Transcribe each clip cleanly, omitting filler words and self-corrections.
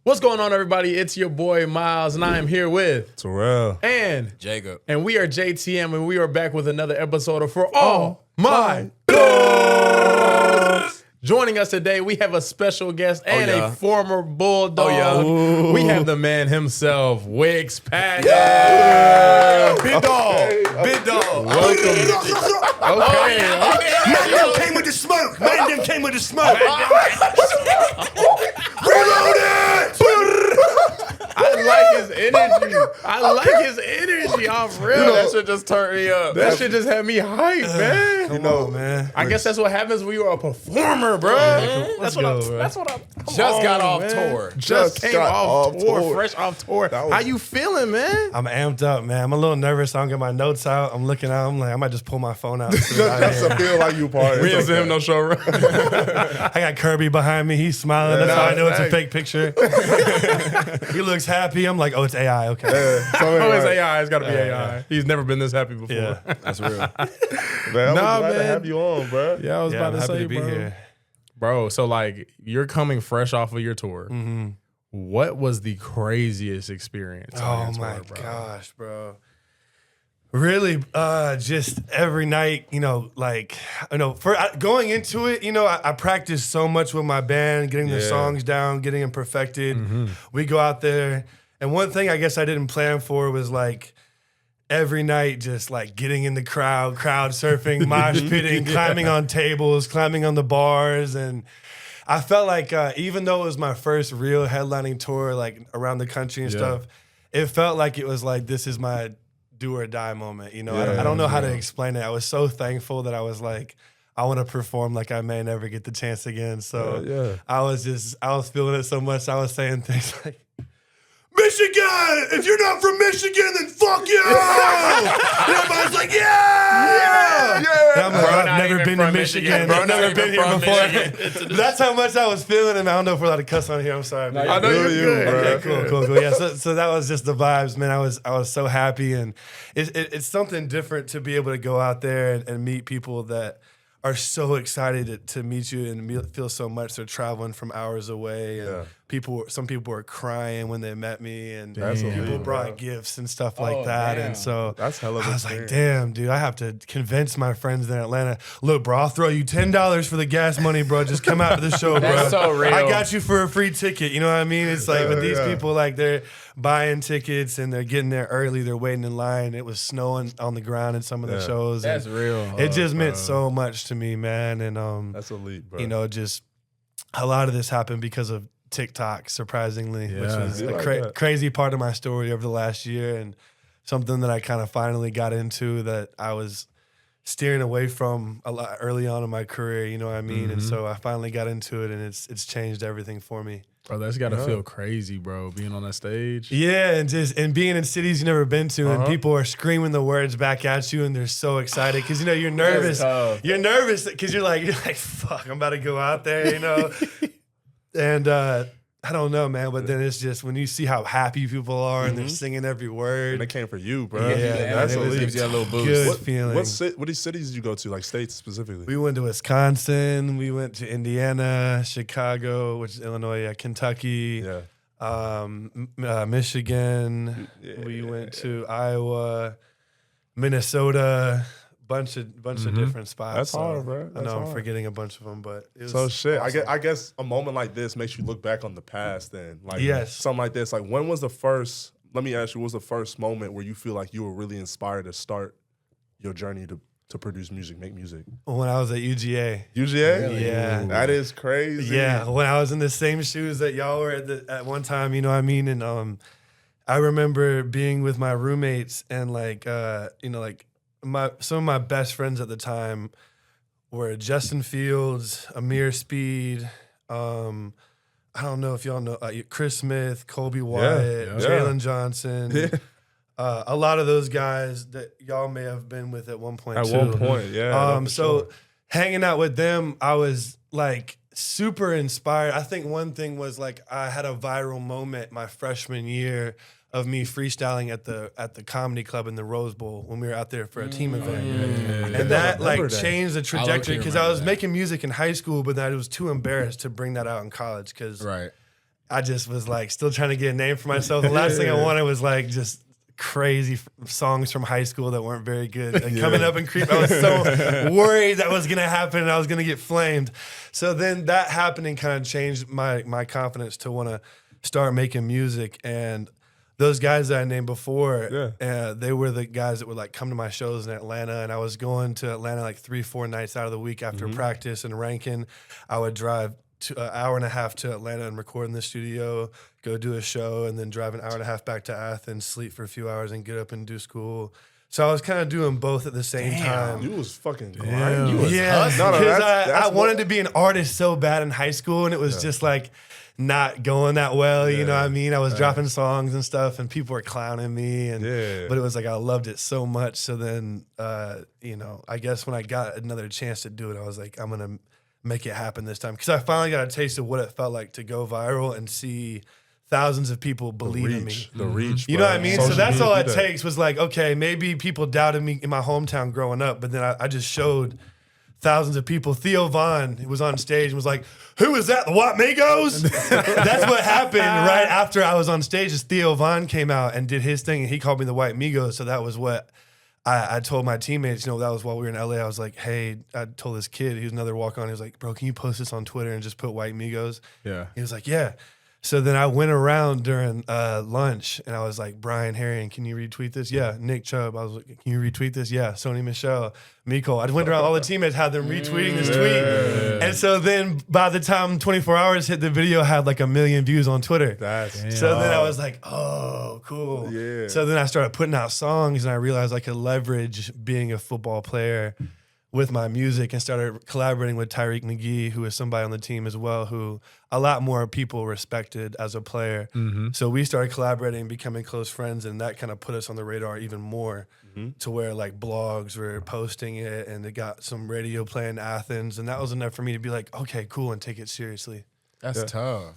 What's going on, everybody? It's your boy Miles, and I am here with Terrell and Jacob. And we are JTM, and we are back with another episode of For All My Dawgs. Joining us today, we have a special guest and a former Bulldog. We have the man himself, Wicks Patton. Big dog. Big dog. Welcome. Okay. Man, them came with the smoke. Man, them came with the smoke. Reload it! I like his energy. I like his energy off real. That shit just turned me up. That shit just had me hyped, man. You know, man. I guess that's what happens when you're a performer, bro. That's what I Just got off tour. Just came got off off tour, tour. fresh off tour. That was- How you feeling, man? I'm amped up, man. I'm a little nervous. I don't get my notes out. I'm looking out. I'm like, I might just pull my phone out. That's a feel like you part. We didn't send him no show run. I got Kirby behind me. He's smiling. That's how I know it's a fake picture. He looks happy. I'm like, oh, it's AI. Okay. Oh, it's AI. It's got to be AI. He's never been this happy before. Yeah. That's real. Man, I'm Nah, glad to man. have you on, bro. Yeah, I was about I'm to happy say, to be bro. here. Bro, so like you're coming fresh off of your tour. Mm-hmm. What was the craziest experience? Oh on your my tour, bro? gosh, bro. Really, just every night, going into it, I practiced so much with my band, getting the songs down, getting them perfected. We go out there, and one thing I guess I didn't plan for was like every night just like getting in the crowd surfing, mosh pitting, climbing on tables, climbing on the bars, and I felt like even though it was my first real headlining tour, like around the country and stuff, it felt like it was like this is my do or die moment. I don't know how to explain it. I was so thankful that I was like, I want to perform like I may never get the chance again. So I was feeling it so much. I was saying things like, Michigan! If you're not from Michigan, then fuck you! And everybody's like, yeah! And I'm like, I've never been to Michigan. I've never been here before. That's how much I was feeling, and I don't know if we're allowed to cuss on here. I'm sorry. Man. I know you're good. Okay, cool. Yeah, so that was just the vibes, man. I was so happy, and it's something different to be able to go out there and meet people that are so excited to meet you and feel so much. They're traveling from hours away, and some people were crying when they met me, and people brought gifts and stuff like that. Damn. And so That's hella I was like, damn, dude, I have to convince my friends in Atlanta. Look, bro, I'll throw you $10 for the gas money, bro. Just come out to the show, bro. That's so real. I got you for a free ticket. You know what I mean? It's like, but these people, like, they're buying tickets and they're getting there early. They're waiting in line. It was snowing on the ground in some of the shows. That's real. It just meant so much to me, man. And that's elite, bro. just a lot of this happened because of TikTok, surprisingly, which was a crazy part of my story over the last year, and something that I kind of finally got into that I was steering away from a lot early on in my career. You know what I mean? And so I finally got into it, and it's changed everything for me. Bro, that's got to feel crazy, bro, being on that stage. Yeah, and being in cities you've never been to, and people are screaming the words back at you, and they're so excited because you're nervous. You're nervous because you're like, fuck, I'm about to go out there, And I don't know, man, but then it's just when you see how happy people are and they're singing every word. And they came for you, bro. Yeah, that's it elite. gives you a little boost. Good feeling. What these cities did you go to, like states specifically? We went to Wisconsin. We went to Indiana, Chicago, which is Illinois, Kentucky, Michigan. We went to Iowa, Minnesota. Bunch of different spots. That's hard, bro. I know I'm forgetting a bunch of them, but it was So shit, awesome. I guess a moment like this makes you look back on the past. Then, like, Yes. something like this. Like, when was the first? Let me ask you, what was the first moment where you feel like you were really inspired to start your journey to produce music, make music? When I was at UGA. UGA? Really? Yeah. That is crazy. Yeah, when I was in the same shoes that y'all were at one time, you know what I mean? And I remember being with my roommates and some of my best friends at the time were Justin Fields, Amir Speed, I don't know if y'all know Chris Smith, Kobe Wyatt, Jalen Johnson. A lot of those guys that y'all may have been with at one point. At one point, yeah. So hanging out with them, I was like super inspired. I think one thing was like I had a viral moment my freshman year of me freestyling at the comedy club in the Rose Bowl when we were out there for a team event. And that like changed the trajectory because I was making music in high school, but I was too embarrassed to bring that out in college because I just was like still trying to get a name for myself. The last thing I wanted was like just crazy songs from high school that weren't very good. Like coming up and creep, I was so worried that was gonna happen and I was gonna get flamed. So then that happening kind of changed my confidence to want to start making music. And those guys that I named before, they were the guys that would like come to my shows in Atlanta, and I was going to Atlanta like 3-4 nights out of the week after practice and ranking. I would drive an hour and a half to Atlanta and record in the studio, go do a show, and then drive an hour and a half back to Athens, sleep for a few hours, and get up and do school. So I was kind of doing both at the same time. You was fucking grinding. You was because I wanted to be an artist so bad in high school, and it was just like not going that well. You know what I mean? I was dropping songs and stuff, and people were clowning me, and but it was like I loved it so much. So then, you know, I guess when I got another chance to do it, I was like, I'm gonna make it happen this time, because I finally got a taste of what it felt like to go viral and see thousands of people believe in me. The reach, you know what I mean? So that's all it takes was like, okay, maybe people doubted me in my hometown growing up, but then I just showed thousands of people. Theo Von was on stage and was like, "Who is that? The White Migos?" That's what happened right after I was on stage. Is Theo Von came out and did his thing, and he called me the White Migos. So that was what I told my teammates. You know, that was while we were in LA. I was like, "Hey," I told this kid, he was another walk on. He was like, "Bro, can you post this on Twitter and just put White Migos?" Yeah. He was like, "Yeah." So then I went around during lunch and I was like, "Brian Herring, can you retweet this?" "Yeah." "Nick Chubb," I was like, "Can you retweet this?" "Yeah." "Sony Michelle, Miko." I just went around, all the teammates had them retweeting this tweet. And so then by the time 24 hours hit, the video had like 1 million views on Twitter. So then I was like, oh, cool. Yeah. So then I started putting out songs, and I realized I could leverage being a football player with my music, and started collaborating with Tyreek McGee, who is somebody on the team as well, who a lot more people respected as a player. So we started collaborating, becoming close friends, and that kind of put us on the radar even more, to where like blogs were posting it, and it got some radio play in Athens, and that was enough for me to be like, okay, cool, and take it seriously. That's tough.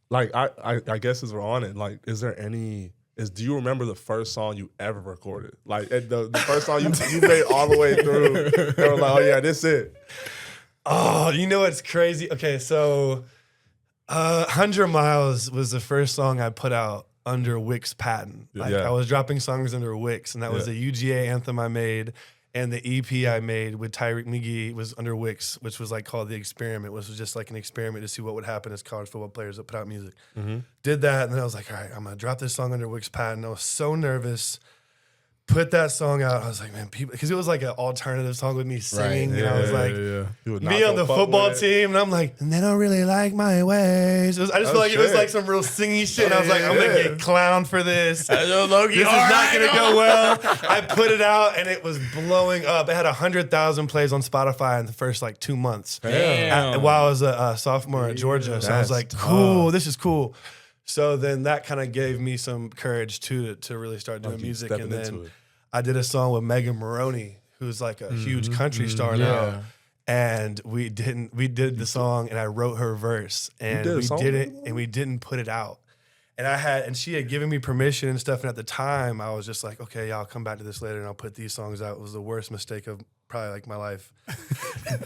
Like I guess as we're on it, like, do you remember the first song you ever recorded? Like the first song you made all the way through. They were like, "Oh yeah, this it." Oh, you know what's crazy? Okay, so 100 Miles was the first song I put out under Wix Patton. Like I was dropping songs under Wix, and that was the UGA anthem I made. And the EP I made with Tyreek McGee was under Wix, which was like called The Experiment, which was just like an experiment to see what would happen as college football players that put out music. Did that, and then I was like, all right, I'm gonna drop this song under Wix Patton. I was so nervous. Put that song out. I was like, man, people, because it was like an alternative song with me singing. And I was like, me on the football team, and I'm like, and they don't really like my ways. I just feel like it was like some real singy shit. And I was like, I'm gonna get clowned for this. This is not gonna go well. I put it out, and it was blowing up. It had 100,000 plays on Spotify in the first like 2 months. While I was a sophomore at Georgia. So I was like, cool, this is cool. So then that kind of gave me some courage to really start doing music. And then I did a song with Megan Maroney, who's like a huge country star now. And we did the song, and I wrote her verse, and we did it, and we didn't put it out. And she had given me permission and stuff. And at the time, I was just like, okay, yeah, I'll come back to this later, and I'll put these songs out. It was the worst mistake of probably like my life.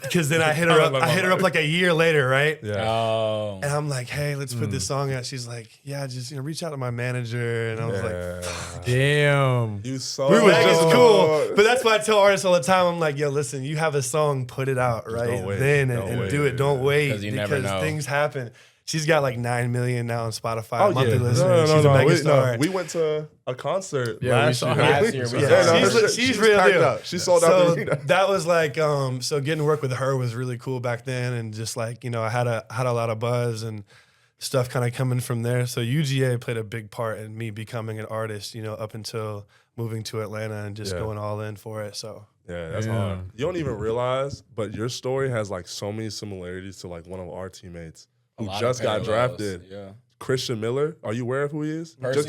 Because then I hit her up. I hit her up like a year later, right? Yeah. Oh. And I'm like, hey, let's put this song out. She's like, yeah, just reach out to my manager. And I was like, fuck. Damn. You so Megan's cool. But that's why I tell artists all the time. I'm like, yo, listen, you have a song, put it out right then and do it. Don't wait, because things happen. She's got like 9 million now on Spotify. Monthly listeners. She's a mega star. We went to a concert last year. She's real deal. She sold out the arena. That was like, so getting to work with her was really cool back then, and just like, I had a lot of buzz and stuff kind of coming from there. So UGA played a big part in me becoming an artist, up until moving to Atlanta and just going all in for it. So yeah, that's hard. You don't even realize, but your story has like so many similarities to like one of our teammates who just got drafted. Yeah. Christian Miller. Are you aware of who he is? Just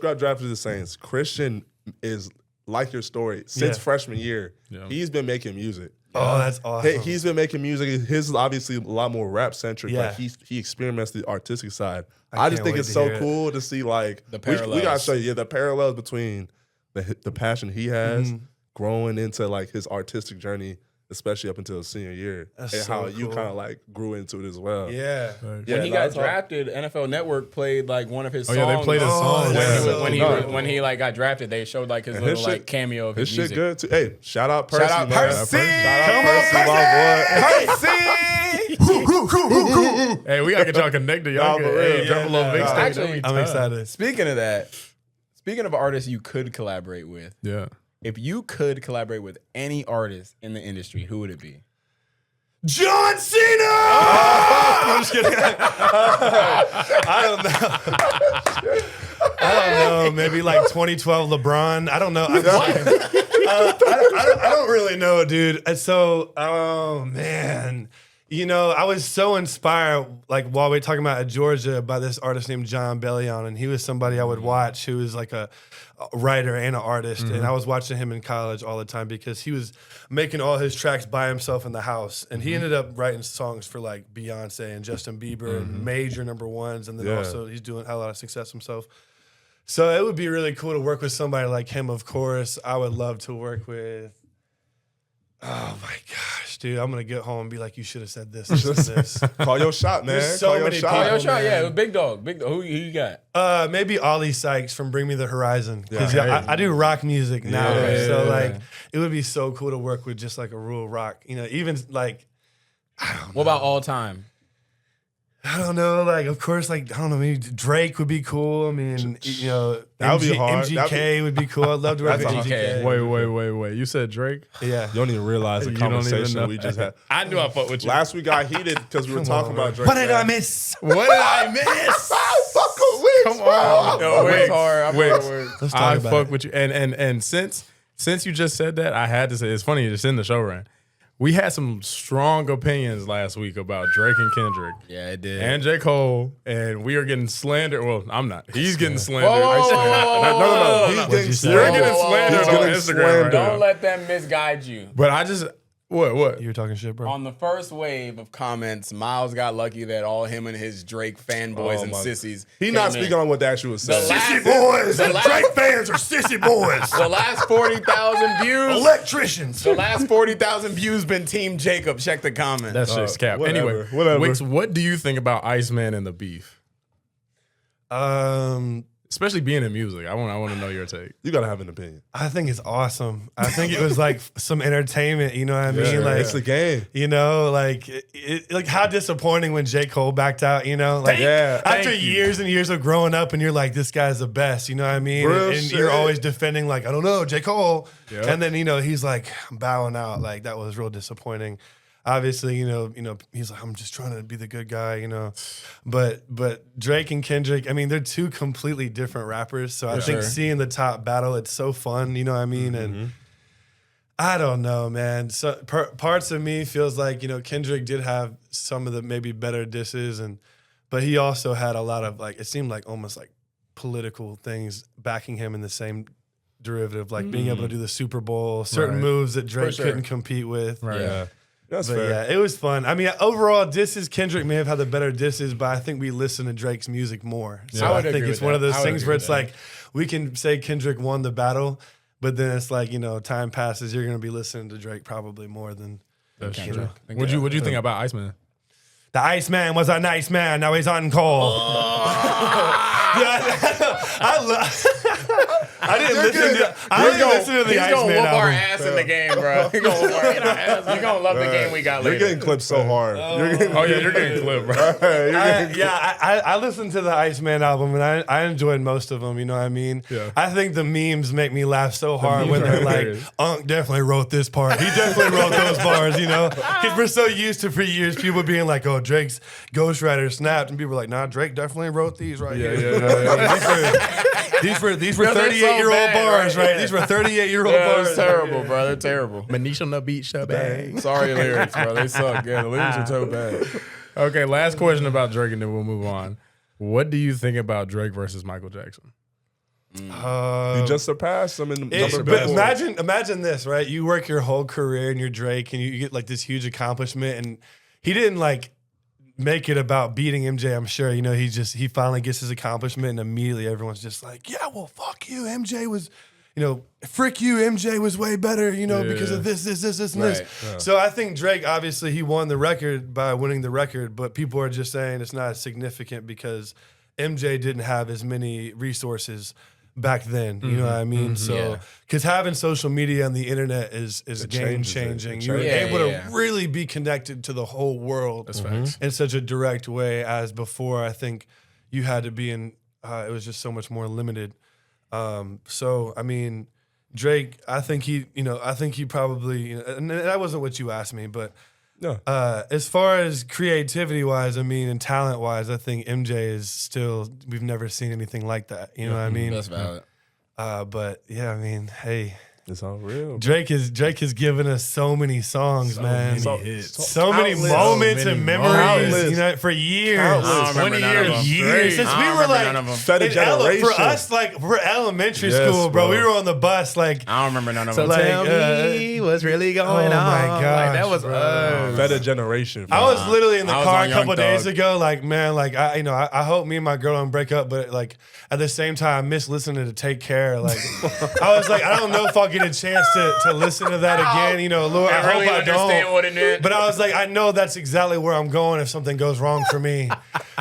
got drafted to the Saints. Christian is like your story since freshman year. Yeah. He's been making music. Oh, that's awesome. He's been making music. His is obviously a lot more rap centric, but he experiments the artistic side. I just think it's so cool to see like the parallels. We gotta show you the parallels between the passion he has growing into like his artistic journey especially up until senior year, That's and so how you cool. kind of like grew into it as well. Yeah. When he got drafted, NFL Network played like one of his songs. Oh, yeah, they played his song. When he like got drafted, they showed like his And little his like shit- cameo of His his shit music. good too. Hey, shout out Percy, Shout out man. Percy. Shout Come out on, my boy. Hey, we gotta get y'all connected. Y'all Nah, get, for hey, real. drop a little mixtape. Actually, I'm excited. Speaking of that, speaking of artists you could collaborate with, Yeah. if you could collaborate with any artist in the industry, who would it be? John Cena! I'm just kidding. I don't know. I don't know. Maybe like 2012 LeBron. I don't know. I don't really know, dude. So, oh man. You know, I was so inspired, like while we were talking about at Georgia, by this artist named John Bellion, and he was somebody I would watch who was like a writer and an artist, and I was watching him in college all the time because he was making all his tracks by himself in the house, and he ended up writing songs for like Beyonce and Justin Bieber and major #1s, and then also he's had a lot of success himself. So it would be really cool to work with somebody like him. Of course, I would love to work with. Oh my gosh, dude! I'm gonna get home and be like, "You should have said this." this. Call your shot, man. There's so Call your many shot. Oh, yo, people, shot, yeah, man. it was Big Dog. Big Dog. Who you got? Maybe Ollie Sykes from Bring Me the Horizon. Because Yeah. I do rock music now, Yeah. so like it would be so cool to work with just like a real rock. You know, even like What about all time? I don't know, like of course, like I don't know, maybe Drake would be cool. I mean, you know, That would be hard. MGK would be cool. I'd love to work with That's MGK. Wait. You said Drake? Yeah. You don't even realize the You don't even conversation know. we just had. I knew I fucked with you. Last week got heated because we were talking about Drake. What did I man. miss? What did I miss? Fuck with Wicks, Come on. Yo, Wicks. Wicks hard. I Wicks. fuck with- Let's talk I about fuck it. with you. And since you just said that, I had to say it's funny. It's in the show, right? We had some strong opinions last week about Drake and Kendrick. Yeah, it did. And J. Cole, and we are getting slandered. Well, I'm not. He's getting slandered. No. He's What'd getting you say? You're slandered. getting slandered He's on getting Instagram right slandered. now. Don't let them misguide you. But I just what? You were talking shit, bro. On the first wave of comments, Miles got lucky that all him and his Drake fanboys Oh and my- sissies. He came not in. speaking on what they actually was saying. last- boys. the last- fans are sissy boys. The last 40,000 views. Electricians. The last 40,000 views been Team Jacob. Check the comments. That shit's cap. whatever, Anyway, whatever. Wicks, what do you think about Iceman and the beef? Especially being in music. I want to know your take. You gotta have an opinion. I think it's awesome. I think it was like some entertainment. You know what I mean? Like It's the game. you know, like like how disappointing when J. Cole backed out. You know, like Yeah, after thank you. years and years of growing up, and you're like, this guy's the best. You know what I mean? Real And shit. you're always defending, like, I don't know, J. Cole. Yep. And then he's like bowing out. Like that was real disappointing. Obviously, you know, he's like, I'm just trying to be the good guy, you know. But Drake and Kendrick, I mean, they're two completely different rappers. So I think seeing the top battle, it's so fun, you know what I mean? And I don't know, man. So parts of me feels like, Kendrick did have some of the maybe better disses, but he also had a lot of like, it seemed like almost like political things backing him in the same derivative, like being able to do the Super Bowl, certain Right. moves that Drake sure. couldn't compete with. Right. Yeah. That's But fair. yeah, it was fun. I mean, overall, disses, Kendrick may have had the better disses, but I think we listen to Drake's music more. So Yeah. I I would think agree it's with one that. of those I would things agree where with it's like, we can say Kendrick won the battle, but then it's like, time passes, you're going to be listening to Drake probably more than That's Kendrick. true. What'd you think about Iceman? the Iceman was a nice man. Now he's on coal. I didn't listen to the He's Iceman gonna whoop our album. ass in the game, bro. He's gonna whoop our ass. You're gonna love the game we got You're later. getting clipped so hard. You're getting, You're getting clipped, bro. I listened to the Iceman album and I enjoyed most of them. You know what I mean? Yeah. I think the memes make me laugh so hard memes when they're are like, hilarious. Unc definitely wrote this part. He definitely wrote those bars, Because we're so used to for years people being like, oh, Drake's ghostwriter snapped. And people were like, nah, Drake definitely wrote these right here. These were 38-year-old bad, bars, right? right? These were 38-year-old Yeah, bars. it's terrible, bro. They're terrible. Manish on the beach, bang. Sorry, lyrics, bro. They suck. Yeah, the lyrics are so bad. Okay, last question about Drake, and then we'll move on. What do you think about Drake versus Michael Jackson? you just surpassed him in But number four. imagine this, right? You work your whole career and you're Drake and you get like this huge accomplishment, and he didn't like make it about beating MJ, I'm sure. He finally gets his accomplishment and immediately everyone's just like, yeah, well, fuck you. MJ was, frick you, MJ was way better, because of this, and this. Yeah. So I think Drake, obviously, he won the record by winning the record, but people are just saying it's not significant because MJ didn't have as many resources back then. You know what I mean? So, because having social media and the internet is game changing. You're able to really be connected to the whole world in such a direct way as before. I think you had to be in, it was just so much more limited. So, I mean, Drake, I think he probably, and that wasn't what you asked me, but as far as creativity wise, I mean, and talent wise, I think MJ is still, we've never seen anything like that. You know what I mean? That's valid. But yeah, I mean, hey, it's all real. Drake has given us so many songs, man. many hits. So many moments and memories, for years. I don't remember none of them. Years. Since we were like, Fed a generation. for us, like, we're elementary school, bro. We were on the bus, like. I don't remember none of So them. tell me what's really going on. Oh my gosh, that was us. Fed a generation. I was literally in the I was car on a couple Young days Thug. ago, like, man, like, I hope me and my girl don't break up, but like, at the same time, I miss listening to Take Care. Like, I was like, I don't know if I'll get a chance to listen to that again. Lord, I really hope I understand don't. what it meant. But I was like, I know that's exactly where I'm going if something goes wrong for me.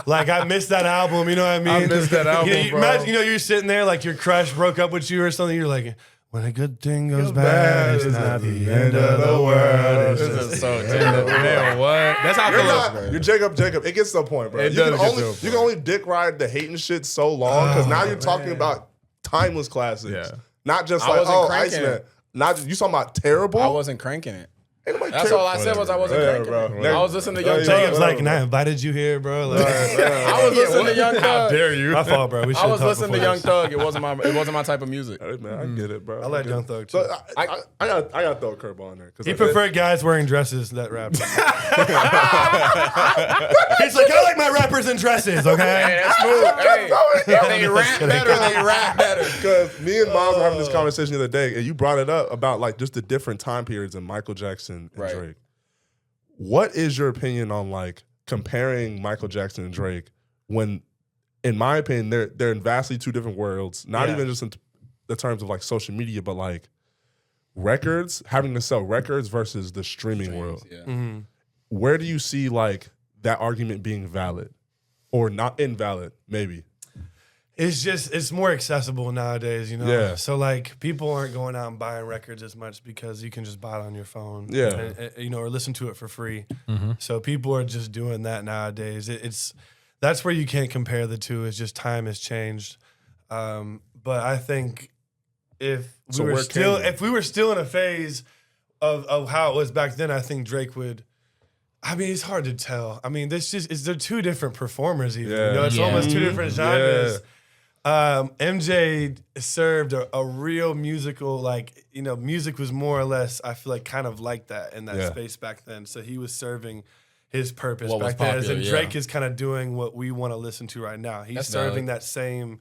Like, I missed that album, you know what I mean? I missed that album, bro. Imagine, you're sitting there, like, your crush broke up with you or something, you're like, when a good thing goes bad, it's not the end of the world. This is so tender. Man, what? That's how I feel. You're Jacob. It gets to the point, bro. It You does get to a can only dick ride the hating shit so long because now you're talking about timeless classics. Yeah. Not just I like, wasn't cranking Iceman. it. Not you talking about terrible. I wasn't cranking it. Ain't nobody That's care- all I said was I wasn't Whatever, cranking bro. it. I was listening to Young Jacob's Thug. like, and I invited you here, bro. Like, I was listening to Young How Thug. dare you? my fault, bro. We I should was talk listening to before Young this. Thug. It wasn't my type of music. Hey, man, I get it, bro. I like get Young it. Thug, too. So I got to throw a curve on there. He preferred guys wearing dresses that rap. He's like, I like my rappers in dresses, Hey, okay? that's smooth. Hey, if they rap better, they rap better. Because me and Miles were having this conversation the other day, and you brought it up about like just the different time periods in Michael Jackson and Right. Drake. What is your opinion on like comparing Michael Jackson and Drake when, in my opinion, they're in vastly two different worlds, not Yeah. even just in the terms of like social media, but like records, having to sell records versus the streaming world. Yeah. Where do you see like that argument being valid or not invalid, maybe? It's more accessible nowadays, Yeah. So like people aren't going out and buying records as much because you can just buy it on your phone. Yeah. and, or listen to it for free. So people are just doing that nowadays. That's where you can't compare the two. It's just time has changed. But I think if So we were where can you? if we were still in a phase of how it was back then, I think Drake would. I mean, it's hard to tell. I mean, they're two different performers. Even Yeah. it's Yeah. almost two different genres. MJ served a real musical, music was more or less, I feel like, kind of like that in that Yeah. space back then. So he was serving his purpose What was back then. popular, And yeah. Drake is kind of doing what we want to listen to right now. He's That's serving valid. that same,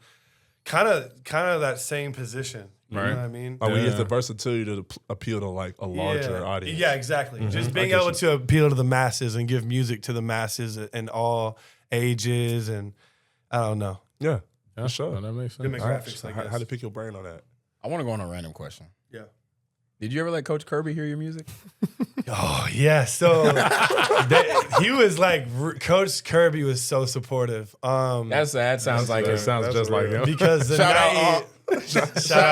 kind of that same position. You Right. know what I mean? He has the versatility to appeal to like a larger audience. Yeah, exactly. Just being get able you. to appeal to the masses and give music to the masses and all ages and I don't know. Yeah, for sure. Oh, that makes sense. Demographics, I guess. How to pick your brain on that? I want to go on a random question. Yeah. Did you ever let Coach Kirby hear your music? Oh yeah, so he was like Coach Kirby was so supportive. That sounds like That it. sounds just like him. Because the Shout out, night, shout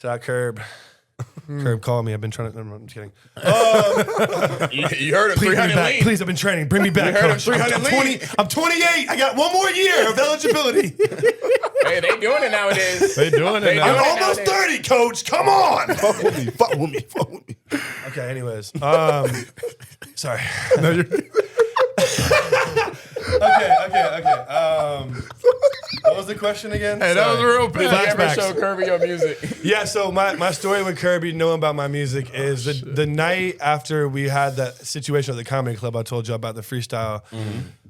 out Curb. Curb called me. I've been trying to. I'm just kidding. You heard him. Please bring me 300 back. lean. Please, I've been training. Bring me back, heard him, Coach. 300 I'm lean. 20. I'm 28. I got one more year of eligibility. Hey, they doing it nowadays. They doing it now. I'm almost 30, Coach. Come on. Fuck with me. Fuck with me. Fuck with me. Okay. Anyways, sorry. No, you're- Okay. What was the question again? Hey, that was Sorry. real Did you bad. ever Flashbacks. show Kirby your music? Yeah, so my story with Kirby knowing about my music is the night after we had that situation at the comedy club I told you about, the freestyle,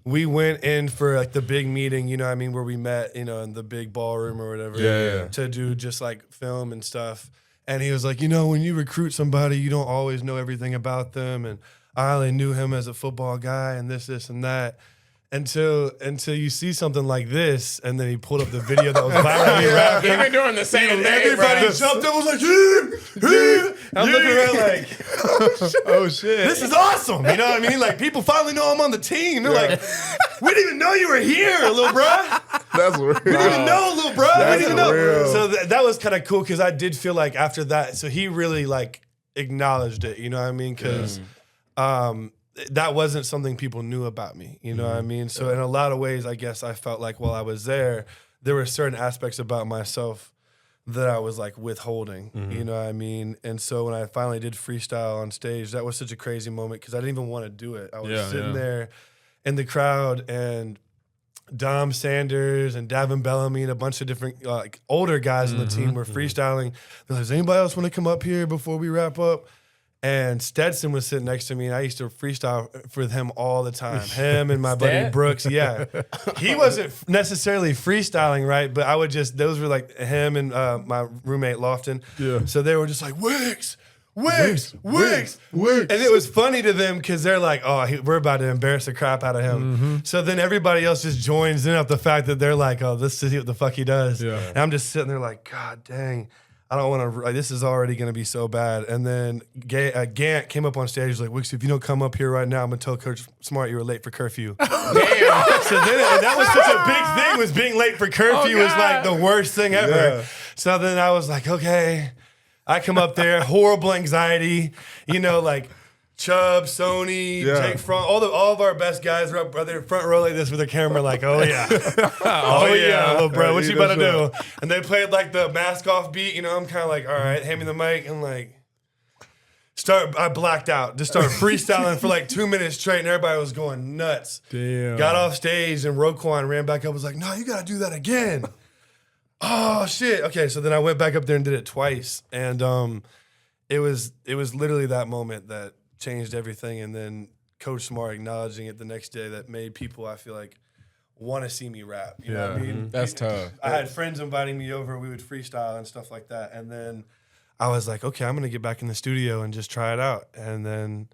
we went in for like the big meeting, you know what I mean, where we met, in the big ballroom or whatever Yeah. to do just like film and stuff. And he was like, when you recruit somebody, you don't always know everything about them. And I only knew him as a football guy and this, and that. until you see something like this, and then he pulled up the video that was violently rapping. Even during the same day, Everybody jumped up, was like, I'm looking around like, Oh shit! this is awesome. You know what I mean? Like, people finally know I'm on the team. They're like, we didn't even know you were here, little bruh. That's real. We didn't even know, little bruh. That's We didn't even know. real. So that was kind of cool because I did feel like after that, so he really like acknowledged it. You know what I mean? Because that wasn't something people knew about me. You know what I mean? So in a lot of ways, I guess I felt like while I was there were certain aspects about myself that I was like withholding, you know what I mean? And so when I finally did freestyle on stage, that was such a crazy moment because I didn't even want to do it. I was sitting there in the crowd, and Dom Sanders and Davin Bellamy and a bunch of different like older guys on the team were freestyling. They're like, does anybody else want to come up here before we wrap up? And Stetson was sitting next to me, and I used to freestyle with him all the time. Him and my buddy Brooks, he wasn't necessarily freestyling, right? But I would just, those were like him and my roommate Lofton. Yeah. So they were just like, Wicks. And it was funny to them because they're like, oh, we're about to embarrass the crap out of him. So then everybody else just joins in up the fact that they're like, oh, this is what the fuck he does. Yeah. And I'm just sitting there like, God dang. I don't want to, like, this is already going to be so bad. And then Gant came up on stage. He's like, Wicks, if you don't come up here right now, I'm going to tell Coach Smart you were late for curfew. Damn. So then that was such a big thing, was being late for curfew was like the worst thing ever. Yeah. So then I was like, okay. I come up there, horrible anxiety, you know, like Chubb, Sony, Jake Front, all of our best guys are up, brother, front row like this with their camera, like, oh yeah, little bro, what you about to do? And they played like the mask off beat, you know. I'm kind of like, all right, hand me the mic, and like, I blacked out, just started freestyling for like 2 minutes straight, and everybody was going nuts. Damn. Got off stage, and Roquan ran back up, was like, no, you gotta do that again. Oh shit. Okay, so then I went back up there and did it twice, and it was literally that moment that changed everything. And then Coach Smart acknowledging it the next day that made people, I feel like, want to see me rap. You know what I mean? That's tough. I had friends inviting me over. We would freestyle and stuff like that. And then I was like, okay, I'm going to get back in the studio and just try it out. And then,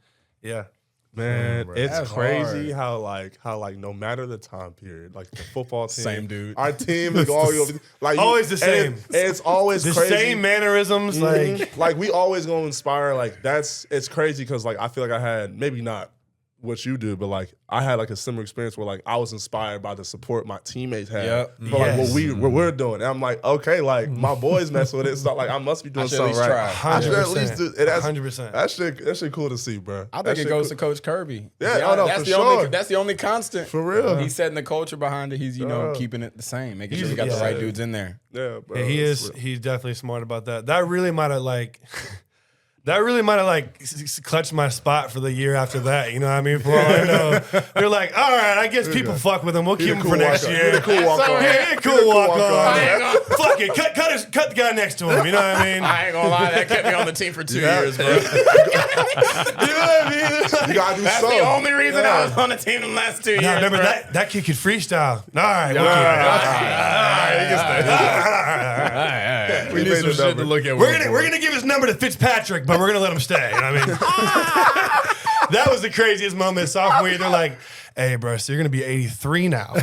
Man, it's crazy hard. how no matter the time period, like the football team, same dude, our team is always the same. It's always the crazy. Same mannerisms, like we always gonna inspire. Like it's crazy because like I feel like I had maybe not what you do, but like I had like a similar experience where like I was inspired by the support my teammates had for like what we're doing. And I'm like, okay, like my boys mess with it. So like I must be doing something right. I should at least do it. 100%. That shit cool to see, bro. I think it goes to Coach Kirby. Yeah, that's the only constant. For real. He's setting the culture behind it. He's, keeping it the same, making sure he got the right dudes in there. Yeah, bro. Yeah, he's definitely smart about that. That really might have clutched my spot for the year after that. You know what I mean? For all I know, they're like, all right, I guess people fuck with him. We'll keep him for next year. Cool walk on. Cool walk on. Fuck it. Cut the guy next to him. You know what I mean? I ain't gonna lie, that kept me on the team for 2 years, bro. You know what I mean? You gotta do That's something. the only reason I was on the team the last 2 years. Now, remember bro. that kid could freestyle. All right, we need some shit to look at. We're gonna give his number to Fitzpatrick, but we're gonna let him stay. You know what I mean? That was the craziest moment sophomore year. They're like, hey, bro, so you're going to be 83 now.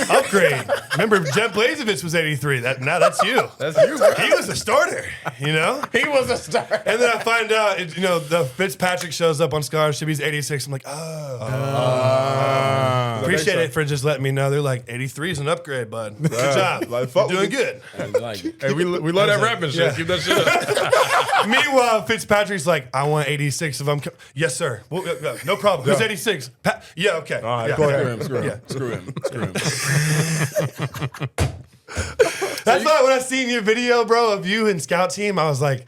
Upgrade. Remember, Jeff Blazevich was 83. Now that's you. That's you, bro. He was a starter, you know? He was a starter. And then I find out, the Fitzpatrick shows up on scholarship. He's 86. I'm like, appreciate it for just letting me know. They're like, 83 is an upgrade, bud. Good job. Like, you're doing good. Hey, we love that rapping shit. Keep that shit up. Meanwhile, Fitzpatrick's like, I want 86 if I'm... Yes, sir. No problem. Who's 86? Yeah, okay. All right, go ahead. Screw him. That's why when I seen your video, bro, of you and Scout Team, I was like,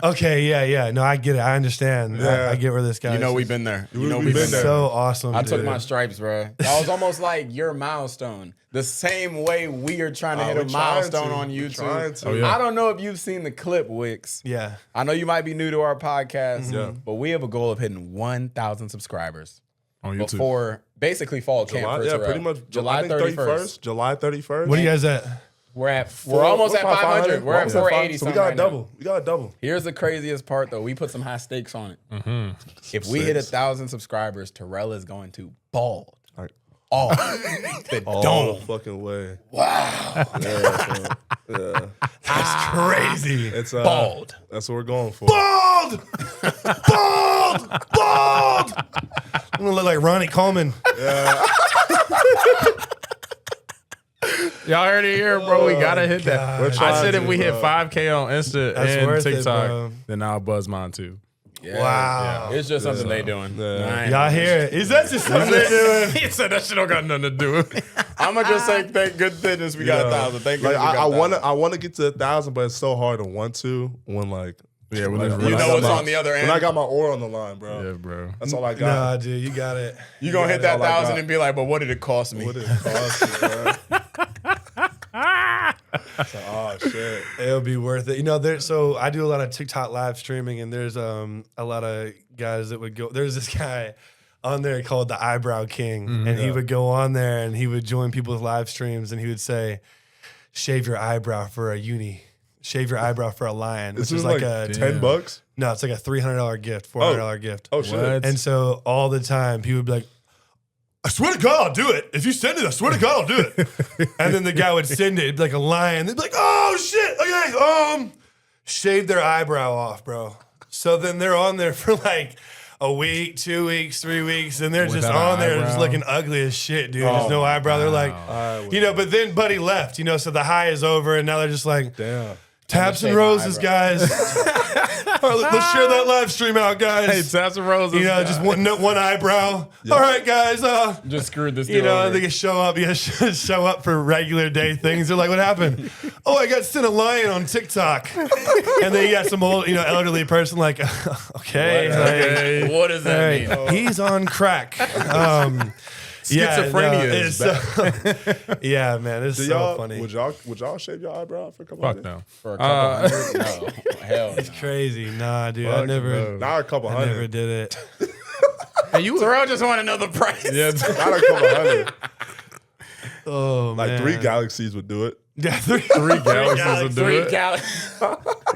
okay, yeah. No, I get it. I understand. Yeah. I get where this guy is. We've been there. We've been there. So awesome, I took my stripes, bro. That was almost like your milestone. The same way we are trying to hit a milestone on YouTube. I don't know if you've seen the clip, Wicks. Yeah. I know you might be new to our podcast, but we have a goal of hitting 1,000 subscribers on YouTube before basically fall camp. Pretty much July 31st. July 31st. What are you guys at? We're almost at 500. We're at 480. So we got a double. We got a double. Here's the craziest part, though. We put some high stakes on it. Mm-hmm. If we hit 1,000 subscribers, Terrell is going to bald. All the fucking way. Wow. Yeah. That's crazy. It's bald. That's what we're going for. Bald! Bald! Bald! I'm gonna look like Ronnie Coleman. Yeah. Y'all heard it here, bro. We gotta hit that. I said if we hit 5K on Insta and TikTok, then I'll buzz mine too. Yeah. Wow. It's just something they doing. Yeah. Y'all hear it? Is that just something they're doing? He said that shit don't got nothing to do with it. I'm gonna just say thank good goodness we got 1,000. Thank you. Like, I want to get to 1,000, but it's so hard to want to when like. Yeah, when you know what's on the other end. When I got my oar on the line, bro. Yeah, bro. That's all I got. Nah, dude, you got it. You gonna hit that 1,000 and be like, but what did it cost me? What did it cost me, bro? So, oh shit, it'll be worth it. You know, so I do a lot of TikTok live streaming, and there's a lot of guys that would go. There's this guy on there called the Eyebrow King, and he would go on there and he would join people's live streams, and he would say, "Shave your eyebrow for a uni, shave your eyebrow for a lion," which is like a $10. No, it's like a $300 gift, $400 gift. Oh shit! What? And so all the time he would be like, "I swear to God, I'll do it. If you send it, I swear to God, I'll do it." And then the guy would send it. It'd be like a lion. They'd be like, "Oh, shit. Okay, shave their eyebrow off, bro." So then they're on there for like a week, 2 weeks, 3 weeks, and they're just on there just looking ugly as shit, dude. There's no eyebrow. They're like, but then Buddy left, so the high is over, and now they're just like, damn. Taps and roses, guys. All right, let's share that live stream out, guys. Hey, taps and roses. Just one eyebrow. Yep. All right, guys. Just screwed this dude over. They can show up. Show up for regular day things. They're like, "What happened?" "Oh, I got sent a lion on TikTok." And then you got some old, elderly person like, "Okay, what does that mean? He's on crack." Schizophrenia yeah, man, it's so funny. Would y'all shave your eyebrow for a couple Fuck hundred? no. For a couple hundred? No. Hell no. It's crazy. Nah, dude, Fuck I never. Not a couple hundred. I never did it. Hey, Terrell just want to know the price. Yeah, Not a couple hundred. Oh man, like 3 galaxies would do it. Yeah, three galaxies would do it.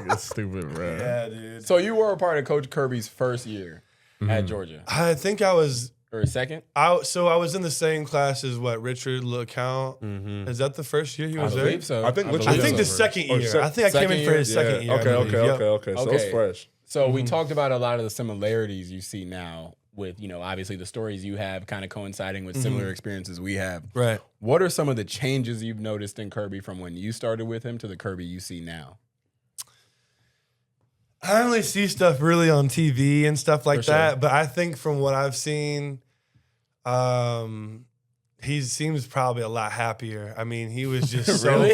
It's stupid, bro. Yeah, dude. So you were a part of Coach Kirby's first year at Georgia, I think I was. or second? I was in the same class as Richard LeCount. Is that the first year he was there? I believe so. I think the second year. I think I came in for his second year. Okay. So it's fresh. So we talked about a lot of the similarities you see now with, obviously the stories you have kind of coinciding with similar experiences we have. Right. What are some of the changes you've noticed in Kirby from when you started with him to the Kirby you see now? I only see stuff really on TV and stuff like For that, sure. but I think from what I've seen, he seems probably a lot happier. I mean, he was just so.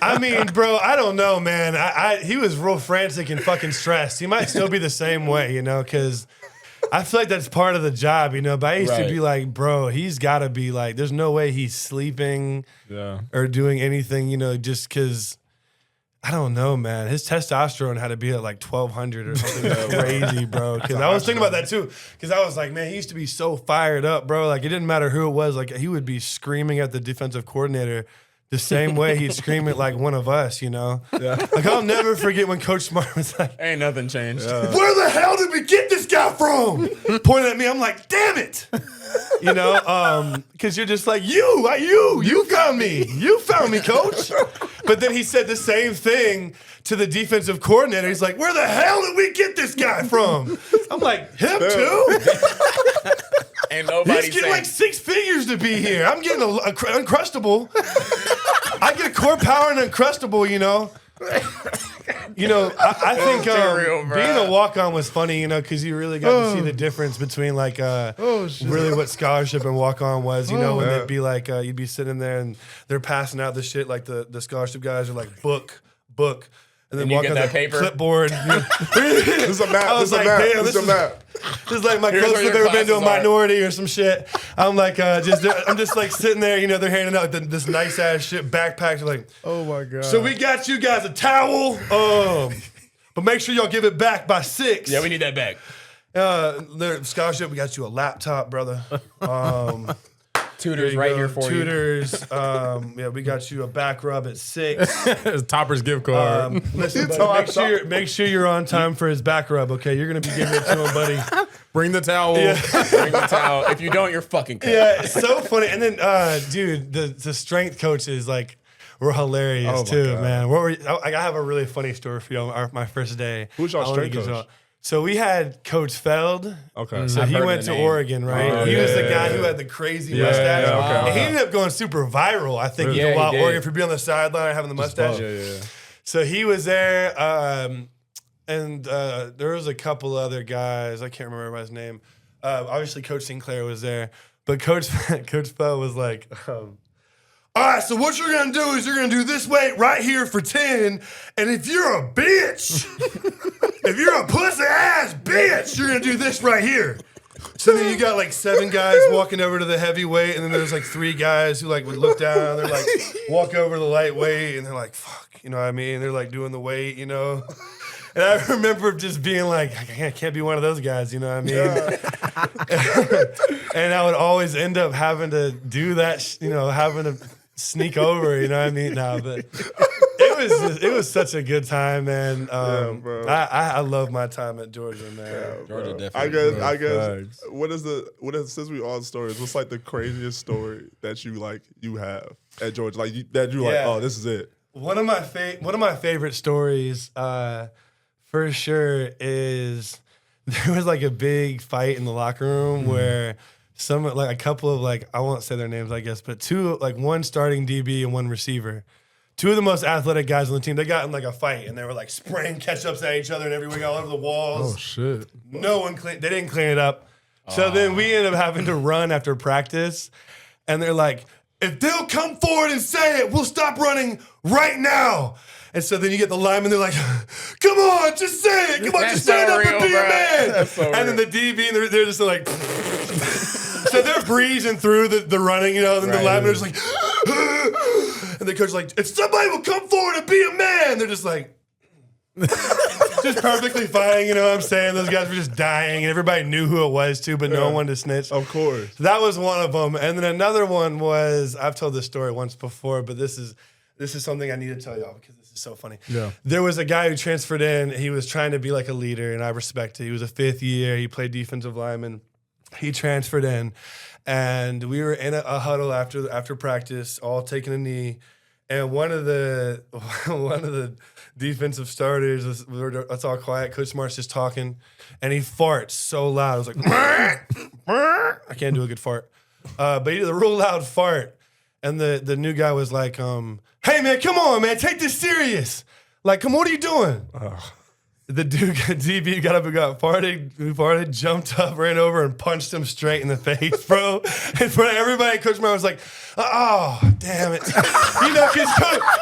I mean, bro, I don't know, man. He was real frantic and fucking stressed. He might still be the same way, because I feel like that's part of the job, But I used to be like, bro, he's got to be like, there's no way he's sleeping or doing anything, just because. I don't know, man. His testosterone had to be at like 1,200 or something crazy, bro. Because I was thinking about that too. Because I was like, man, he used to be so fired up, bro. Like it didn't matter who it was. Like he would be screaming at the defensive coordinator the same way he'd scream at like one of us, Yeah. Like I'll never forget when Coach Smart was like, Ain't nothing changed. "Where the hell did we get this guy from?" Pointing at me. I'm like, damn it. Because you're just like, you found me. You found me, coach. But then he said the same thing to the defensive coordinator. He's like, "Where the hell did we get this guy from?" I'm like, him too? Ain't nobody He's getting like 6 figures to be here. I'm getting a Uncrustable. I get a core power and Uncrustable, I think being a walk-on was funny, because you really got to see the difference between like really what scholarship and walk-on was, when it'd be like you'd be sitting there and they're passing out the shit like the scholarship guys are like book. And then walk on the paper? Clipboard. This is a map. I was like, damn, this is like my closest I've ever been to a minority or some shit. I'm like, I'm just like sitting there, they're handing out this nice ass shit backpacks. Like, Oh my god. so we got you guys a towel, but make sure y'all give it back by 6. Yeah, we need that back. The scholarship, we got you a laptop, brother. Tutors right here for Tutors. Yeah, we got you a back rub at 6. Topper's gift card. Listen, buddy, make sure you're on time for his back rub, okay? You're going to be giving it to him, buddy. Bring the towel. Bring the towel. If you don't, you're fucking cut. Yeah, it's so funny. And then, dude, the strength coaches, like, were hilarious too, man. I have a really funny story for you on my first day. Who's your strength coach? So we had Coach Feld. Okay. So he went to Oregon, right? He was the guy who had the crazy mustache. And he ended up going super viral, I think, while Oregon for being on the sideline having the mustache. So he was there, and there was a couple other guys. I can't remember everybody's name. Obviously, Coach Sinclair was there. But Coach Feld was like... all right, so what you're going to do is you're going to do this weight right here for 10, and if you're a bitch, if you're a pussy-ass bitch, you're going to do this right here. So then you got like 7 guys walking over to the heavyweight, and then there's like 3 guys who like would look down, they're like, walk over to the lightweight, and they're like, fuck, you know what I mean? They're like doing the weight, you know? And I remember just being like, I can't be one of those guys, you know what I mean? And I would always end up having to do that, having to sneak over, you know what I mean? No, but it was such a good time, man. I love my time at Georgia, man. Yeah, Georgia definitely. I guess what is since we all stories, what's like the craziest story that you have at Georgia? Like oh, this is it. One of my favorite stories for sure is there was like a big fight in the locker room where a couple of I won't say their names, I guess, but 2, one starting DB and 1 receiver. 2 of the most athletic guys on the team, they got in a fight and they were spraying ketchups at each other and everywhere, all over the walls. Oh shit! They didn't clean it up. So then we ended up having to run after practice, and they're like, if they'll come forward and say it, we'll stop running right now. And so then you get the linemen, they're like, come on, just say it. Come on, just stand up and be a man. And then the DB, and they're just like, so they're breezing through the running, and then the linemen are just like, and the coach is like, if somebody will come forward and be a man, they're just like, just perfectly fine, you know what I'm saying? Those guys were just dying, and everybody knew who it was too, but no one to snitch. Of course. So that was one of them. And then another one was, I've told this story once before, but this is something I need to tell y'all because this is so funny. Yeah. There was a guy who transferred in. He was trying to be like a leader, and I respect it. He was a 5th year. He played defensive lineman. He transferred in, and we were in a huddle after practice, all taking a knee. And one of the defensive starters it's all quiet. Coach Smart's just talking, and he farts so loud. I was like, I can't do a good fart, but he did a real loud fart. And the new guy was like, hey man, come on man, take this serious. Like, come on, what are you doing? The dude, DB, got up and got farted, jumped up, ran over, and punched him straight in the face, bro. In front of everybody, Coach Smart was like, oh, damn it. Because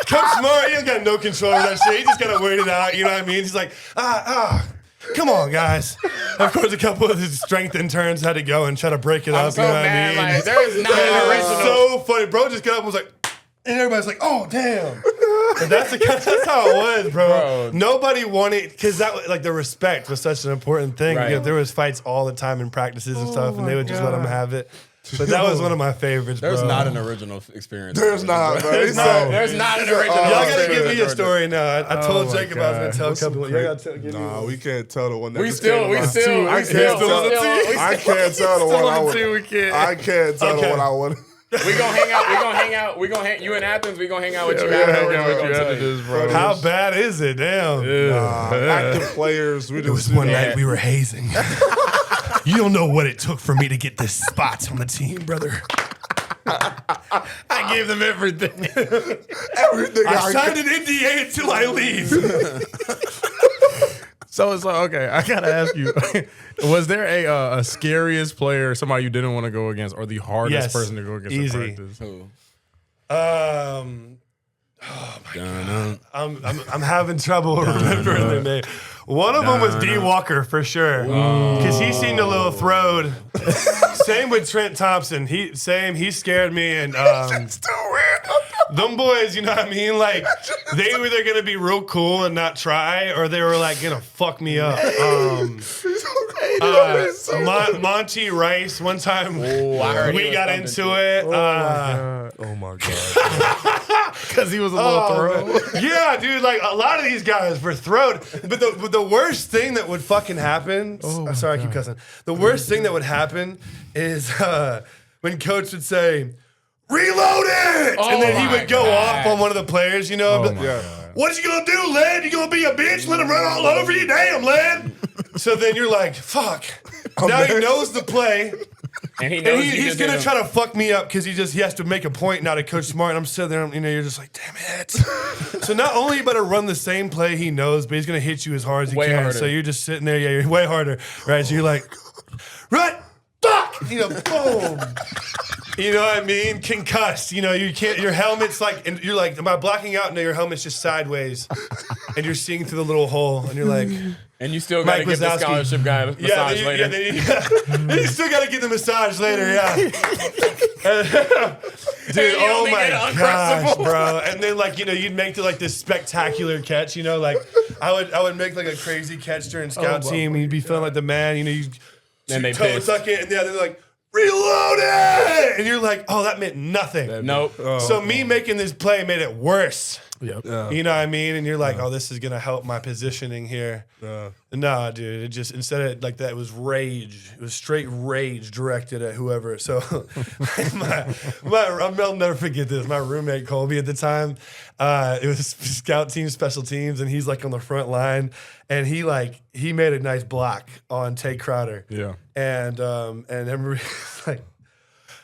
Coach Smart, he ain't got no control of that shit. He just got to wait it out, you know what I mean? He's like, come on, guys. Of course, a couple of his strength interns had to go and try to break it up, you know what I mean? Like, there's not an original. So funny. Bro just got up and was like, and everybody's like, oh, damn. And that's how it was, bro. Nobody wanted, because the respect was such an important thing. Right. There was fights all the time in practices and stuff, and they would just let them have it. But that was one of my favorites, There's bro. not an original experience. There's not, bro. There's not an original. Y'all got to give me a story now. I told Jacob I was going to tell a couple. Y'all got to give me one. We can't tell the one that I can't tell the one I want. I can't tell the one I want. We gonna hang out. You in Athens. We gonna hang out with you afterwards. Bro. How bad is it? Damn. Active players. It was one night we were hazing. You don't know what it took for me to get this spot on the team, brother. I gave them everything. I signed an NDA until I leave. So it's like, okay, I gotta ask you: was there a scariest player, somebody you didn't want to go against, or the hardest person to go against easy. in practice? Who? Oh my God. I'm having trouble remembering their name. One of them was D. Walker for sure, because he seemed a little throwed. Same with Trent Thompson. He scared me, and them boys, you know what I mean? Like, they were either gonna be real cool and not try, or they were like gonna fuck me up. Monty Rice. One time we got into it. Oh my god. Because he was a little thrown. Yeah, dude. Like a lot of these guys were thrown. But the worst thing that would fucking happen. Sorry, I keep cussing. The worst thing that would happen is when coach would say, "Reload it!" and then he would go off on one of the players, you know. What you gonna do, lad? You gonna be a bitch? Let him run all over you? Damn, lad. So then you're like, fuck. Now he knows the play. And he knows he's gonna try to fuck me up because he has to make a point now to Coach Smart. And I'm sitting there, you know, you're just like, damn it. So not only you better run the same play he knows, but he's gonna hit you as hard as he can. Harder. So you're just sitting there, you're way harder, right? So you're like, run, fuck, you know, boom. You know what I mean? Concussed. You know, you can't. Your helmet's like, and you're like, am I blocking out? No, your helmet's just sideways, and you're seeing through the little hole, and you're like, and you still got to get the scholarship guy a massage later. Then you still got to get the massage later. Yeah. Dude, oh my gosh, bro. And then like, you know, you'd make like this spectacular catch. You know, like I would make like a crazy catch during scout team, and you'd be feeling like the man. You know, you toe tuck it, and they're like, reload it! And you're like, oh, that meant nothing. Nope. So me making this play made it worse. Yep. You know what I mean? And you're like, oh, this is gonna help my positioning here. Nah, dude. It just, instead of like that, it was rage. It was straight rage directed at whoever. So I'll never forget this. My roommate Colby at the time, it was scout team, special teams, and he's like on the front line, and he made a nice block on Tay Crowder. Yeah. And everybody like,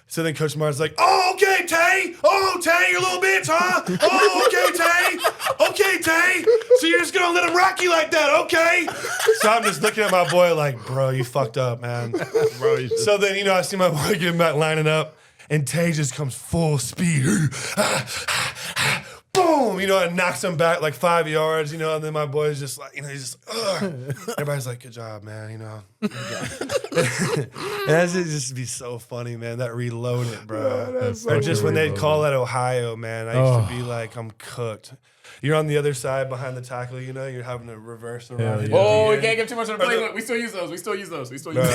so then Coach Martin's like, oh, okay, Tay. Oh, Tay, you little bitch, huh? Oh, okay, Tay. Okay, Tay. So you're just going to let him rock you like that, okay? So I'm just looking at my boy like, bro, you fucked up, man. So then, you know, I see my boy getting back lining up, and Tay just comes full speed. Boom, you know, it knocks him back like 5 yards, you know, and then my boy's just like, you know, he's just, ugh. Everybody's like, good job, man, you know. And that's just be so funny, man, that reloaded, bro. Or just when they'd call that Ohio, man, I used to be like, I'm cooked. You're on the other side behind the tackle, you know, you're having to reverse around. Oh, we can't give too much of the play. We still use those. Hold on.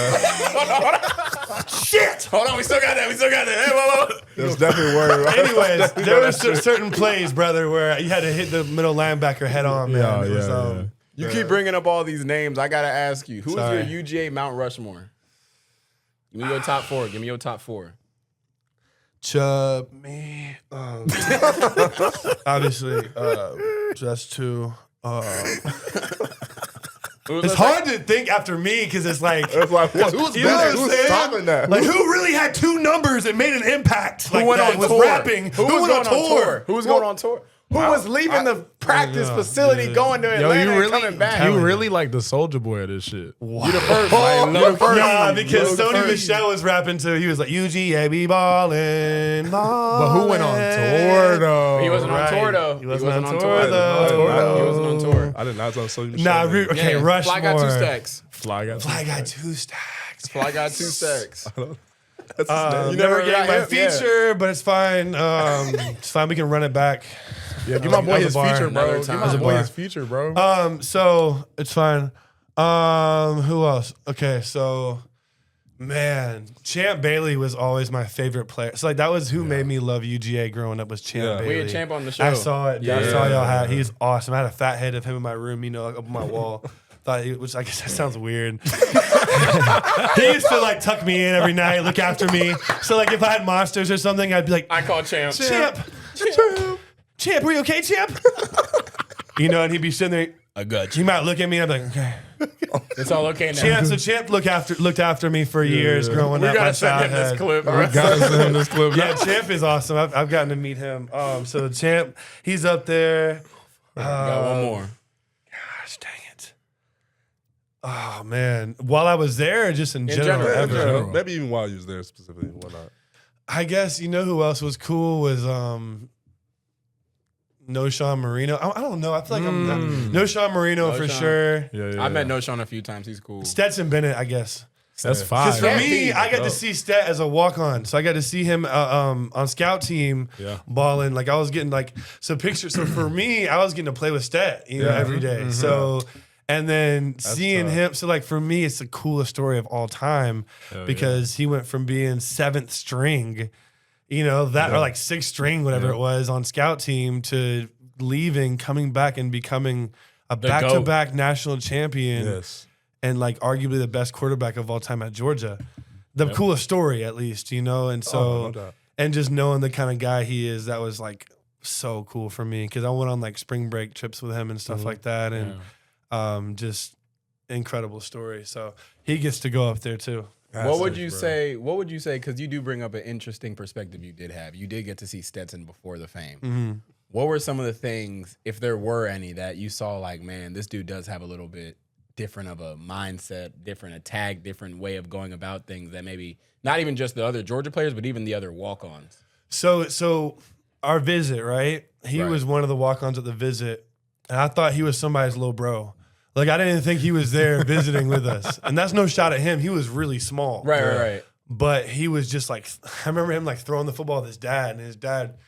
Shit! Hold on, we still got that. Hey, whoa. That's definitely word. Anyways, there were certain plays, brother, where you had to hit the middle linebacker head on, man. You keep bringing up all these names. I got to ask you, who's your UGA Mount Rushmore? Give me your top four. Chubb, me, obviously, just two. It's hard to think after me because it's like who's better? Who's topping that? Like who really had two numbers and made an impact? Who went on tour? Rapping? Who was on tour? Who was going on tour? Who was leaving the practice facility going to Atlanta and coming back? You really like the Soldier Boy of this shit. Wow. You the first. Nah, because Sony Michelle was rapping too. He was like, UGA be ballin'. But who went on tour though? He wasn't on tour though. He wasn't on tour though. He wasn't on tour. I did not know Sony Michelle. Nah, okay, Rushmore. Fly got 2 stacks. Fly got 2 stacks. Fly got 2 stacks. That's his name. You never gave my feature, but it's fine. It's fine. We can run it back. Yeah, give my boy his feature, bro. Another Give time. my boy his feature, bro. So it's fine. Who else? Okay, so man, Champ Bailey was always my favorite player. So like that was who made me love UGA growing up was Champ Bailey. We had Champ on the show. I saw it. I saw y'all had. He's awesome. I had a fat head of him in my room, you know, like up on my wall. Which I guess that sounds weird. He used to like tuck me in every night, look after me. So like if I had monsters or something, I'd be like, I call Champ. Champ, are you okay, Champ? You know, and he'd be sitting there. I got He might look at me and I'd be like, okay. It's all okay now. Champ looked after me for years growing up. We gotta send him this clip. Yeah, Champ is awesome. I've gotten to meet him. So Champ, he's up there. Got one more. Gosh, dang it. Oh man. While I was there, just in general. Maybe even while you was there specifically, why not? I guess you know who else was cool was Noshawn Marino. I don't know. I feel like I'm Noshawn Marino for sure. Yeah. I met Noshawn a few times. He's cool. Stetson Bennett, I guess. That's fine. Because for me, I got to see Stet as a walk-on. So I got to see him on scout team balling. Like I was getting like some pictures. So for me, I was getting to play with Stet, you know, every day. So And then seeing him, so like for me, it's the coolest story of all time because he went from being 7th string, or like 6th string, whatever it was on scout team to leaving, coming back and becoming a back-to-back national champion. Yes. And like arguably the best quarterback of all time at Georgia. The coolest story, at least, and so, and just knowing the kind of guy he is, that was like so cool for me because I went on like spring break trips with him and stuff like that. And just incredible story. So he gets to go up there too. What would you say? Because you do bring up an interesting perspective you did have. You did get to see Stetson before the fame. Mm-hmm. What were some of the things, if there were any, that you saw like, man, this dude does have a little bit different of a mindset, different attack, different way of going about things that maybe not even just the other Georgia players, but even the other walk-ons? So our visit, right? He was one of the walk-ons at the visit, and I thought he was somebody's little bro. Like, I didn't think he was there visiting with us. And that's no shot at him. He was really small. Right. But he was just like, I remember him like throwing the football with his dad, and his dad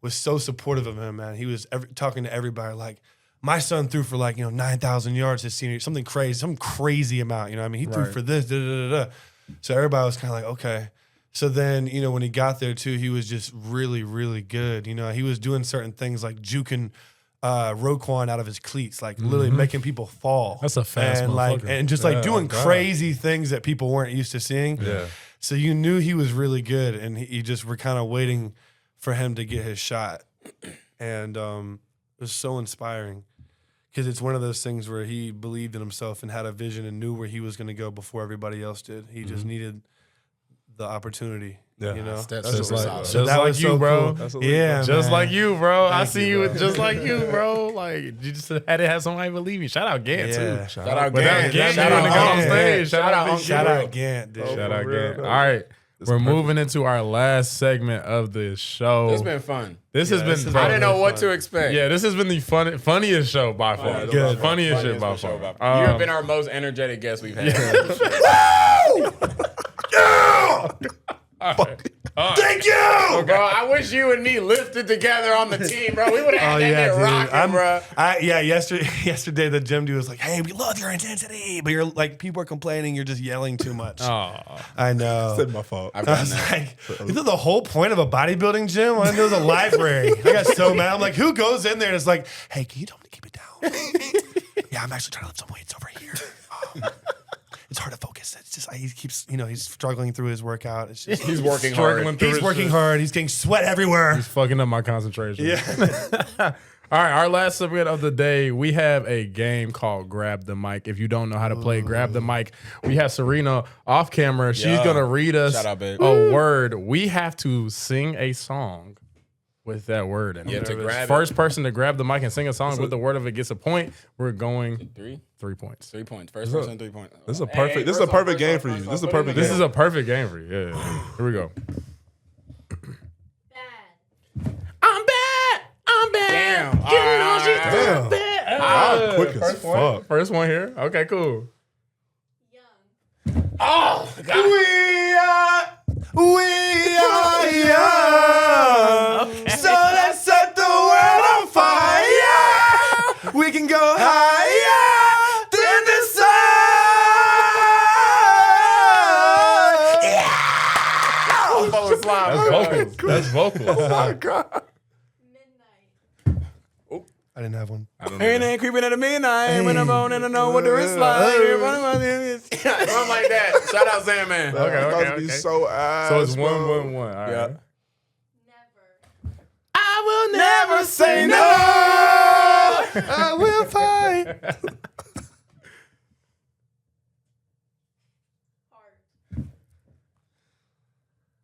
was so supportive of him, man. He was talking to everybody like, my son threw for like, 9,000 yards his senior year, some crazy amount, he threw for this, So everybody was kind of like, okay. So then, when he got there too, he was just really, really good. He was doing certain things like juking Roquan out of his cleats, like literally making people fall. That's a fast and and just like doing crazy things that people weren't used to seeing. Yeah. So you knew he was really good, and you just were kind of waiting for him to get his shot. And it was so inspiring because it's one of those things where he believed in himself and had a vision and knew where he was going to go before everybody else did. He just needed the opportunity. Yeah. That's just like, solid. just like you, bro. Cool. Yeah, just man. like you, bro. I see you bro. just like you, bro. Like, you just had to have somebody believe you. Shout out Gant, too. Shout out Without Gant. Gant, Shout you out wouldn't have got on Gant. stage. Shout out Gant, dude. Shout out real, Gant. though. All right. We're moving into our last segment of the show. It's been fun. This has been. I didn't know what to expect. Yeah, this has been the funniest show by far. Good. Funniest shit by far. You have been our most energetic guest we've had. Thank you! Bro, I wish you and me lifted together on the team, bro. We would have had that bit rocking, bro. Yesterday the gym dude was like, "Hey, we love your intensity," but you're like, people are complaining you're just yelling too much. Oh, I know. It's my fault. I've I done was that. like, you know the whole point of a bodybuilding gym? I knew it was a library. I got so mad. I'm like, who goes in there and it's like, hey, can you tell me to keep it down? Yeah, I'm actually trying to lift some weights over here. It's hard to focus. It's just he keeps, he's struggling through his workout. It's just He's working hard. he's working hard. He's getting sweat everywhere. he's fucking up my concentration. Yeah. All right, our last segment of the day, we have a game called Grab the Mic. If you don't know how to play Grab the Mic, we have Serena off camera. She's going to read us Shout out, babe. a word. We have to sing a song with that word in it. To grab First person to grab the mic and sing a song with the word of it gets a point. We're going 3 points. 3 points. First person, 3 points. This is a perfect. This is a perfect game for you. This is a perfect. This game. is a perfect game for you. Yeah. Here we go. Bad. I'm bad. I'm bad. Damn. You know she's Damn. bad. Ah, quick as First one. fuck. First one here. Okay, cool. Young. Oh, God. We are young. So let's set the world on fire. We can go higher than the sun. That's vocals. That's vocals. Oh my god. Midnight. I didn't have one. And then creeping at midnight when I'm on and I know what the wrist like. Something like that. Shout out Sam, man. That's Okay, about to be so ass. So it's 1-1-1. bro. All right. Yeah. Never. I will never say no. I will fight. Heart.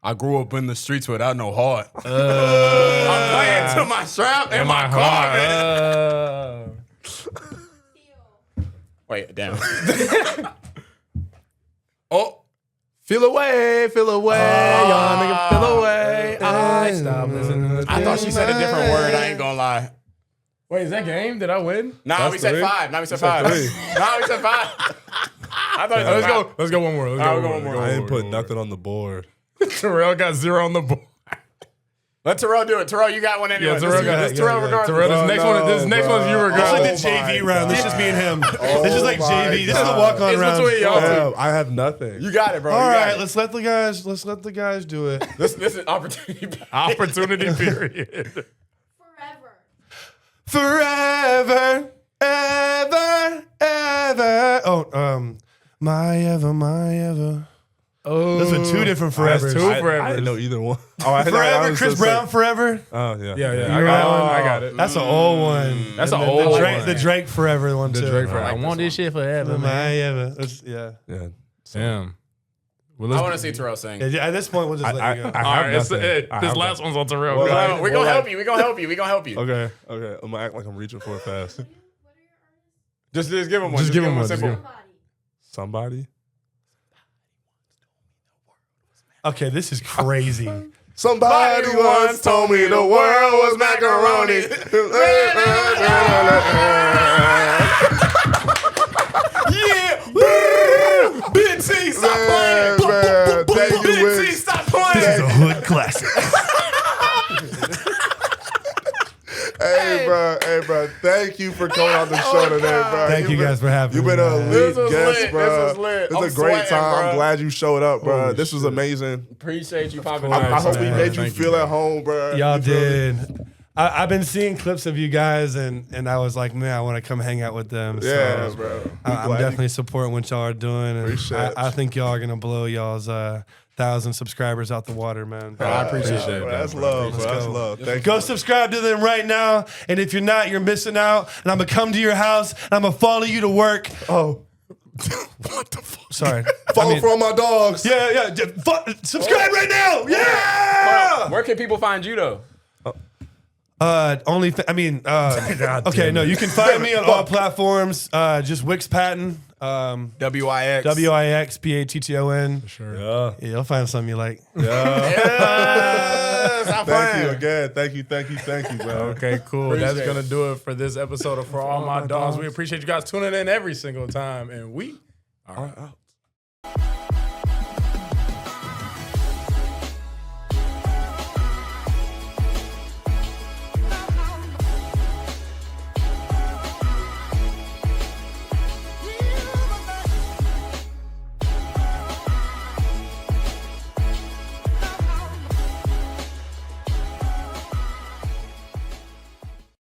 I grew up in the streets without no heart. I'm playing to my strap and my car. Feel. Wait, damn. Oh, feel away, young nigga, feel away. I stop listening. I thought she said a different word. I ain't gonna lie. Wait, is that game? Did I win? Nah, we said three? 5. Nah, we said 5. Nah, we said 5. I thought you said Let's 5. go. Let's go one more. Let's All go right, one more. I ain't put nothing on the board. Terrell got 0 on the board. Let Terrell do it. Terrell, you got one anyway. Yeah, Terrell got it. Terrell regardless. Terrell, this next one is you regardless. It's like the JV round. This is me and him. This is like JV. This is the walk-on It's round. between y'all two. I have nothing. You got it, bro. All right, let's let the guys do it. This is opportunity. Opportunity period. Forever, ever, ever. Oh, my ever. Oh, Those are two different forevers. That's two forever. I didn't know either one. I Forever, Chris Brown, forever. Oh yeah. Yeah. I got it. That's an old one. That's And an then old the Drake, one. The Drake forever one too. The Drake forever. I want this shit forever, My man. ever. Yeah. Yeah. Damn. Well, I want to see Terrell sing. Yeah, at this point, we'll just let you go. I All have right, it's nothing. it. I This have last nothing. one's on Terrell. Well, Go like- ahead. We're going to help you. We're going to help you. We're going to help you. Okay. I'm gonna act like I'm reaching for it fast. Just give him one. Just give him one. simple. Somebody. Okay, this is crazy. Somebody once told me the world was macaroni. Yeah. Big T, stop playing. Man, thank you, Big T, Wiz. stop playing. This is a hood classic. Hey, bro. Thank you for coming on the show today, bro. Thank you guys for having You've me. been a man. elite This was guest, lit. bro. This was lit. It's I'm a great sweating, time. bro. I'm glad you showed up, bro. Holy This was shit. amazing. Appreciate you popping I on. hope we man. made you Thank you, feel bro. at home, bro. Y'all You feel me? did. I've been seeing clips of you guys, and I was like, man, I want to come hang out with them. Yeah, So bro. I'm definitely supporting what y'all are doing, and Appreciate I you. think y'all are gonna blow y'all's 1,000 subscribers out the water, man. I appreciate that. Bro, that's love, bro. That's go. love. Thank Go you. subscribe to them right now, and if you're not, you're missing out. And I'm gonna come to your house, and I'm gonna follow you to work. Oh, What the fuck? Sorry. follow for all my dogs. Yeah. Subscribe right now. Yeah. Where can people find you, though? Okay, no, you can find me on all platforms. Just Wix Patton. WIX. WIX PATTON. Sure. Yeah. Yeah, you'll find something you like. Thank you again. Thank you, bro. Okay, cool. Appreciate That's it. going to do it for this episode of For All My Dogs. We appreciate you guys tuning in every single time, and we are out.